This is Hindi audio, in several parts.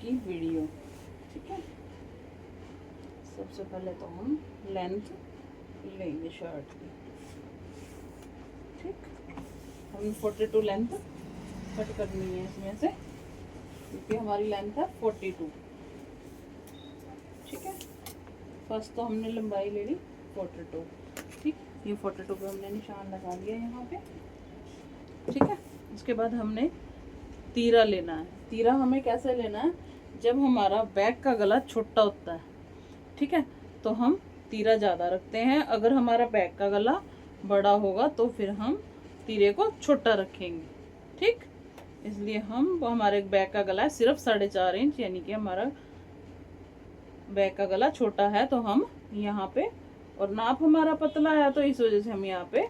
की वीडियो। ठीक है, सबसे पहले तो हम लेंथ लेंगे शर्ट की। ठीक, हम 42 लेंथ कट करनी है इसमें से, क्योंकि हमारी लेंथ है 42। ठीक है, फर्स्ट तो हमने लंबाई ले ली 42। ठीक, ये 42 पे हमने निशान लगा लिया यहाँ पे। ठीक है, उसके बाद हमने तीरा लेना है। तीरा हमें कैसे लेना है, जब हमारा बैक का गला छोटा होता है, ठीक है, तो हम तीरा ज़्यादा रखते हैं। अगर हमारा बैक का गला बड़ा होगा तो फिर हम तीरे को छोटा रखेंगे। ठीक, इसलिए हम हमारे बैक का गला है सिर्फ 4.5 इंच, यानी कि हमारा बैक का गला छोटा है, तो हम यहाँ पे, और नाप हमारा पतला है तो इस वजह से हम यहाँ पे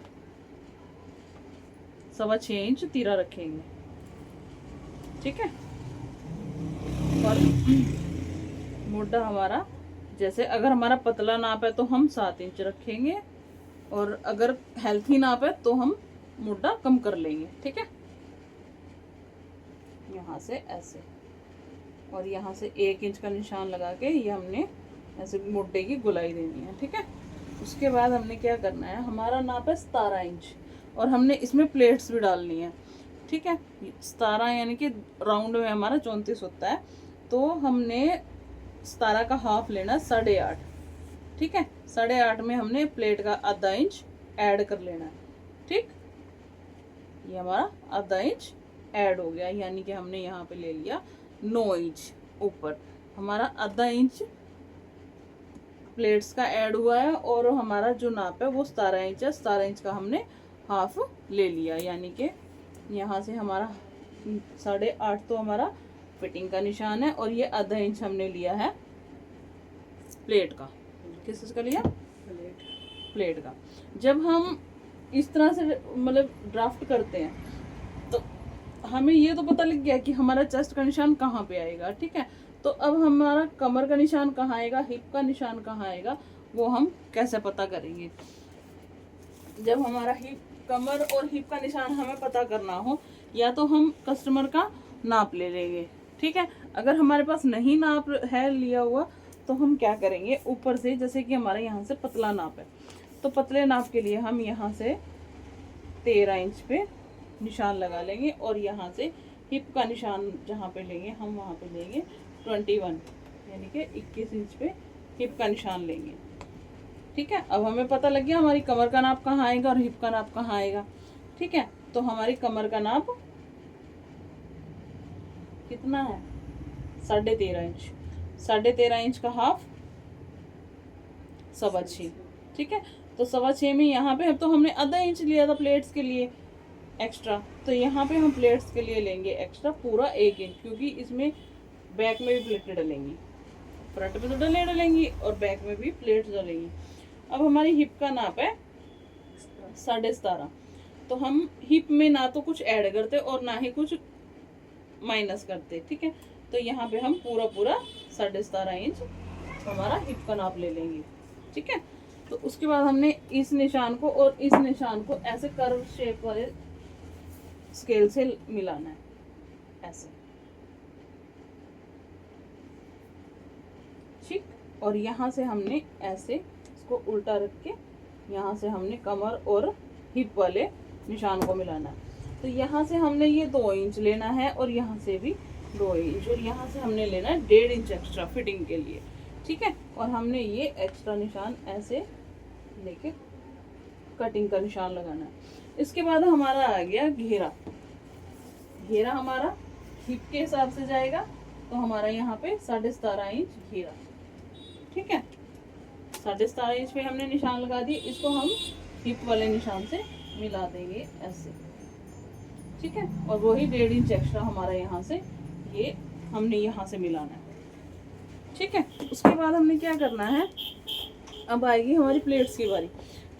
6.25 इंच तीरा रखेंगे। ठीक है, और मोटा हमारा, जैसे अगर हमारा पतला नाप है तो हम 7 इंच रखेंगे, और अगर हेल्थी नाप है तो हम मोटा कम कर लेंगे। ठीक है, यहाँ से ऐसे, और यहाँ से 1 इंच का निशान लगा के ये हमने ऐसे मोटे की गुलाई देनी है। ठीक है, उसके बाद हमने क्या करना है, हमारा नाप है 17 इंच, और हमने इसमें प्लेट्स भी डालनी है। ठीक है, 17 यानी कि राउंड में हमारा 34 होता है, तो हमने 17 का हाफ लेना 8.5। ठीक है, 8.5 में हमने प्लेट का आधा इंच ऐड कर लेना है। ठीक, ये हमारा आधा इंच ऐड हो गया, यानी कि हमने यहाँ पे ले लिया 9 इंच। ऊपर हमारा आधा इंच प्लेट्स का ऐड हुआ है, और हमारा जो नाप है वो 17 इंच है। 17 इंच का हमने हाफ ले लिया, यानी कि यहाँ से हमारा 8.5 तो हमारा फिटिंग का निशान है, और ये आधा इंच हमने लिया है प्लेट का। किस चीज़ का लिया, प्लेट का। जब हम इस तरह से मतलब ड्राफ्ट करते हैं तो हमें ये तो पता लग गया कि हमारा चेस्ट का निशान कहाँ पे आएगा। ठीक है, तो अब हमारा कमर का निशान कहाँ आएगा, हिप का निशान कहाँ आएगा, वो हम कैसे पता करेंगे। जब हमारा हिप, कमर और हिप का निशान हमें पता करना हो, या तो हम कस्टमर का नाप ले लेंगे। ठीक है, अगर हमारे पास नहीं नाप है लिया हुआ तो हम क्या करेंगे, ऊपर से, जैसे कि हमारा यहाँ से पतला नाप है, तो पतले नाप के लिए हम यहाँ से 13 इंच पे निशान लगा लेंगे, और यहाँ से हिप का निशान जहाँ पे लेंगे हम वहाँ पे लेंगे 21, यानी कि 21 इंच पे हिप का निशान लेंगे। ठीक है, अब हमें पता लग गया हमारी कमर का नाप कहाँ आएगा और हिप का नाप कहाँ आएगा। ठीक है, तो हमारी कमर का नाप कितना है, 13.5 इंच। 13.5 इंच का हाफ 6.25। ठीक है, तो 6.25 में यहाँ पे तो हमने आधा इंच लिया था प्लेट्स के लिए एक्स्ट्रा, तो यहाँ पे हम प्लेट्स के लिए लेंगे एक्स्ट्रा पूरा 1 इंच, क्योंकि इसमें बैक में भी प्लेटें डलेंगी, फ्रंट में तो डलेंगी और बैक में भी प्लेट्स डलेंगी। अब हमारी हिप का नाप है 17.5, तो हम हिप में ना तो कुछ ऐड करते और ना ही कुछ माइनस करते। ठीक है, तो यहाँ पे हम पूरा 17.5 इंच हमारा हिप का नाप ले लेंगे। ठीक है, तो उसके बाद हमने इस निशान को और इस निशान को ऐसे कर्व शेप वाले स्केल से मिलाना है, ऐसे। ठीक, और यहाँ से हमने ऐसे इसको उल्टा रख के यहाँ से हमने कमर और हिप वाले निशान को मिलाना है। तो यहाँ से हमने ये 2 इंच लेना है, और यहाँ से भी 2 इंच, और यहाँ से हमने लेना है 1.5 इंच एक्स्ट्रा फिटिंग के लिए। ठीक है, और हमने ये एक्स्ट्रा निशान ऐसे लेके कटिंग का निशान लगाना है। इसके बाद हमारा आ गया घेरा। घेरा हमारा हिप के हिसाब से जाएगा, तो हमारा यहाँ पे 17.5 इंच घेरा। ठीक है, 17.5 इंच पे हमने निशान लगा दिए, इसको हम हिप वाले निशान से मिला देंगे ऐसे। ठीक है, और वही 1.5 इंच एक्स्ट्रा हमारा यहाँ से ये हमने यहाँ से मिलाना है। ठीक है, उसके बाद हमने क्या करना है, अब आएगी हमारी प्लेट्स की बारी।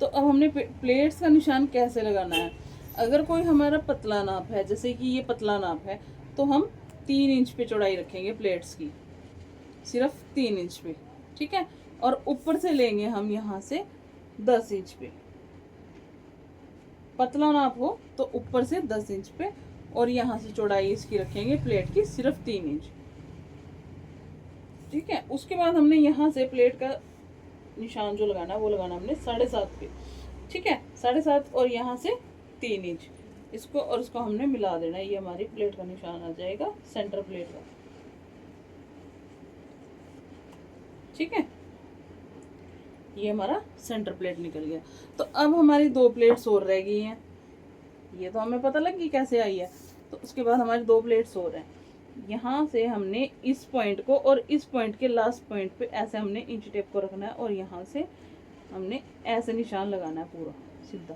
तो अब हमने प्लेट्स का निशान कैसे लगाना है। अगर कोई हमारा पतला नाप है, जैसे कि ये पतला नाप है, तो हम 3 इंच पे चौड़ाई रखेंगे प्लेट्स की, सिर्फ 3 इंच पे। ठीक है, और ऊपर से लेंगे हम यहाँ से 10 इंच पे। पतला नाप हो तो ऊपर से 10 इंच पे, और यहाँ से चौड़ाई इसकी रखेंगे प्लेट की सिर्फ 3 इंच। ठीक है। उसके बाद हमने यहाँ से प्लेट का निशान जो लगाना है वो लगाना हमने 7.5 पे, ठीक है, 7.5 और यहाँ से 3 इंच इसको और इसको हमने मिला देना है। ये हमारी प्लेट का निशान आ जाएगा सेंटर प्लेट का, ठीक है। ये हमारा सेंटर प्लेट निकल गया। तो अब हमारी 2 प्लेट्स और रह गई हैं। ये तो हमें पता लग गई कैसे आई है। तो उसके बाद हमारी 2 प्लेट्स और हैं। यहाँ से हमने इस पॉइंट को और इस पॉइंट के लास्ट पॉइंट पे ऐसे हमने इंच टेप को रखना है और यहाँ से हमने ऐसे निशान लगाना है पूरा सीधा,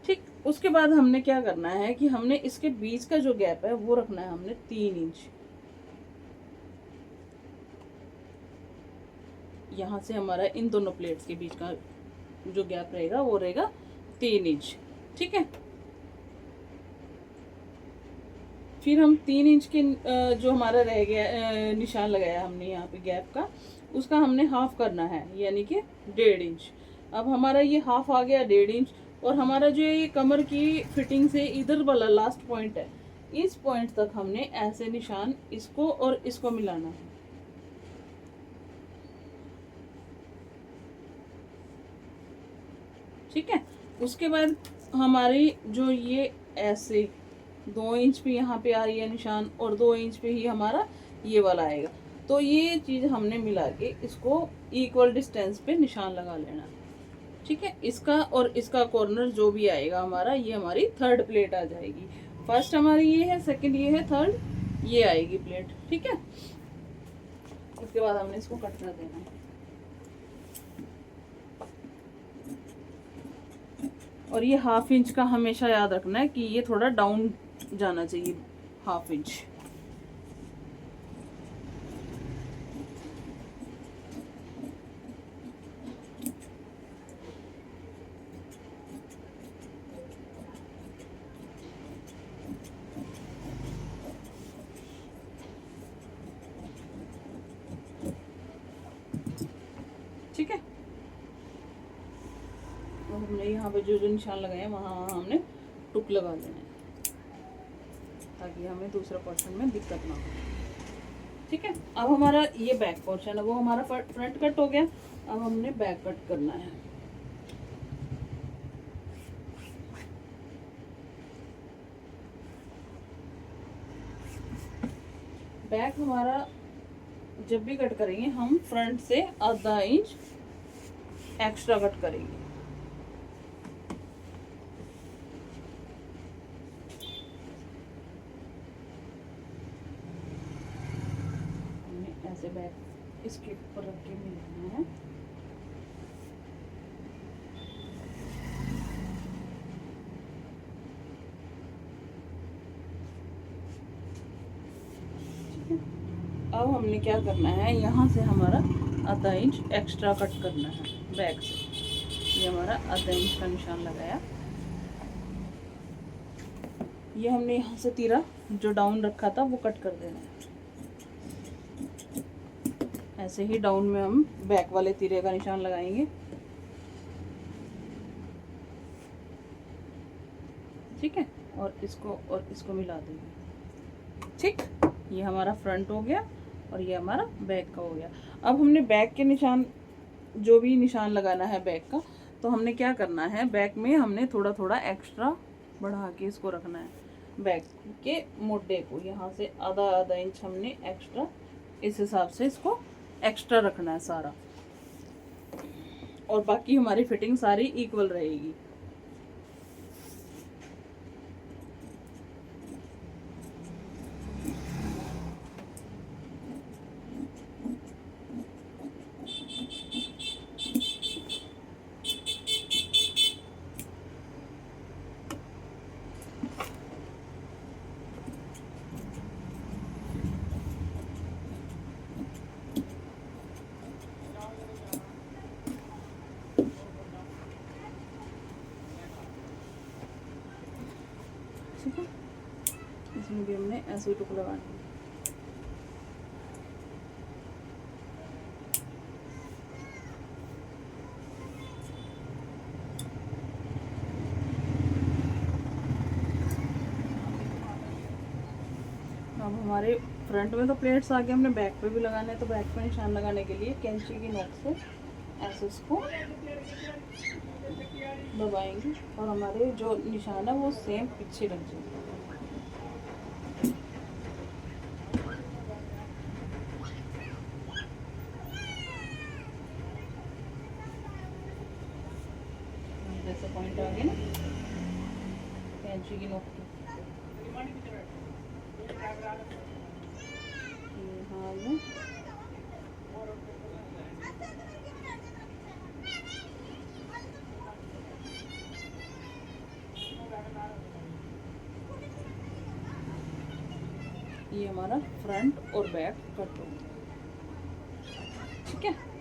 ठीक। उसके बाद हमने क्या करना है कि हमने इसके बीच का जो गैप है वो रखना है हमने 3 इंच। यहाँ से हमारा इन दोनों प्लेट्स के बीच का जो गैप रहेगा वो रहेगा 3 इंच, ठीक है। फिर हम 3 इंच के जो हमारा रह गया निशान लगाया हमने यहाँ पे गैप का, उसका हमने हाफ करना है यानी कि 1.5 इंच। अब हमारा ये हाफ आ गया 1.5 इंच। और हमारा जो ये कमर की फिटिंग से इधर वाला लास्ट पॉइंट है, इस पॉइंट तक हमने ऐसे निशान इसको और इसको मिलाना है, ठीक है। उसके बाद हमारी जो ये ऐसे 2 इंच पे यहाँ पे आ रही है निशान और 2 इंच पे ही हमारा ये वाला आएगा। तो ये चीज़ हमने मिला के इसको इक्वल डिस्टेंस पे निशान लगा लेना, ठीक है। इसका और इसका कॉर्नर जो भी आएगा हमारा, ये हमारी 3rd प्लेट आ जाएगी। फर्स्ट हमारी ये है, सेकंड ये है, 3rd ये आएगी प्लेट, ठीक है। उसके बाद हमने इसको कट कर देना है। और ये 1/2 इंच का हमेशा याद रखना है कि ये थोड़ा डाउन जाना चाहिए 1/2 इंच। ठीक है। और हमने यहाँ पे जो जो निशान लगाए हैं वहाँ हमने टुक लगा देना है ताकि हमें दूसरा पोर्शन में दिक्कत ना हो, ठीक है। अब हमारा ये बैक पोर्शन है वो हमारा फ्रंट कट हो गया। अब हमने बैक कट करना है। बैक हमारा जब भी कट करेंगे हम फ्रंट से आधा इंच एक्स्ट्रा कट करेंगे, ऐसे बैक इसके ऊपर रख के मिलाना है। अब हमने क्या करना है, यहाँ से हमारा आधा इंच एक्स्ट्रा कट करना है बैक से। ये हमारा आधा इंच का निशान लगाया। ये हमने यहाँ से तीरा जो डाउन रखा था वो कट कर देना है। ऐसे ही डाउन में हम बैक वाले तीरे का निशान लगाएंगे, ठीक है। और इसको मिला देंगे, ठीक। ये हमारा फ्रंट हो गया और ये हमारा बैक का हो गया। अब हमने बैक के निशान जो भी निशान लगाना है बैक का, तो हमने क्या करना है, बैक में हमने थोड़ा थोड़ा एक्स्ट्रा बढ़ा के इसको रखना है। बैक के मोटे को यहाँ से आधा आधा इंच हमने एक्स्ट्रा, इस हिसाब से इसको एक्स्ट्रा रखना है सारा। और बाकी हमारी फिटिंग सारी इक्वल रहेगी। ठीक है, इसमें भी हमने ऐसे टुक लगाना है। अब हमारे फ्रंट में तो प्लेट्स आगे हमने बैक पे भी लगाना है, तो बैक पे निशान लगाने के लिए कैंची की नोक से ऐसे इसको दबाएंगे और हमारे जो निशान है वो सेम पीछे लग जाएगा। जैसे पॉइंट आ गया ना कैंची की नोक पे, हाँ में ये हमारा फ्रंट और बैक कट हो, ठीक है।